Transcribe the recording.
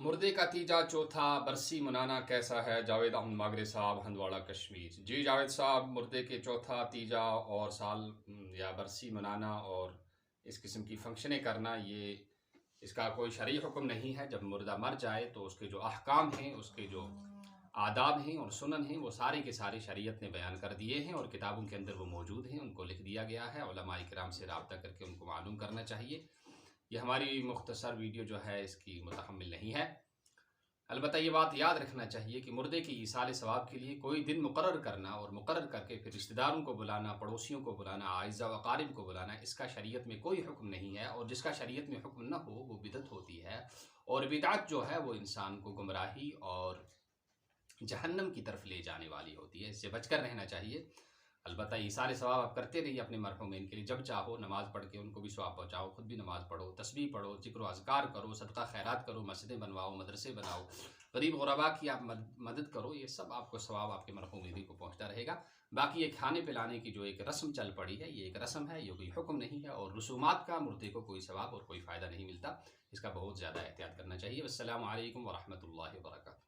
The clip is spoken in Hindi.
मुर्दे का तीजा चौथा बरसी मनाना कैसा है? जावेद अहमद मागरे साहब, हंदवाड़ा कश्मीर। जी जावेद साहब, मुर्दे के चौथा तीजा और साल या बरसी मनाना और इस किस्म की फंक्शनें करना, ये इसका कोई शरई हुक्म नहीं है। जब मुर्दा मर जाए तो उसके जो अहकाम हैं, उसके जो आदाब हैं और सुनन हैं, वो सारे के सारे शरीयत ने बयान कर दिए हैं और किताबों के अंदर वो मौजूद हैं। उनको लिख दिया गया है। उलमाए किराम से रब्ता करके उनको मालूम करना चाहिए। ये हमारी मुख्तसर वीडियो जो है इसकी मुतहम्मिल नहीं है। अलबत्ता ये बात याद रखना चाहिए कि मुर्दे की ईसाल सवाब के लिए कोई दिन मुकर्रर करना और मुकर्रर करके फिर रिश्तेदारों को बुलाना, पड़ोसियों को बुलाना, आइज़ा व अकारिब को बुलाना, इसका शरीयत में कोई हुक्म नहीं है। और जिसका शरीयत में हुक्म न हो वो बिदअत होती है। और बिदअत जो है वो इंसान को गुमराही और जहन्नम की तरफ ले जाने वाली होती है। इससे बचकर रहना चाहिए। अलबत्ता ईसाल सवाब आप करते रहिए अपने मरहूमीन के लिए। जब चाहो नमाज़ पढ़ के उनको भी सवाब पहुँचाओ, खुद भी नमाज़ पढ़ो, तस्बीह पढ़ो, ज़िक्र व अज़कार करो, सदका खैरात करो, मस्जिदें बनवाओ, मदरसे बनाओ, गरीब गुरबा की आप मदद करो। ये सब आपको सवाब आपके मरहूमीन को पहुँचता रहेगा। बाकी ये खाने पिलाने की जो एक रस्म चल पड़ी है, ये एक रस्म है, ये कोई हुक्म नहीं है। और रसूमात का मुर्दे को कोई सवाब और कोई फ़ायदा नहीं मिलता। इसका बहुत ज़्यादा एहतियात करना चाहिए। अस्सलामु अलैकुम व रहमतुल्लाहि व बरकातुहू।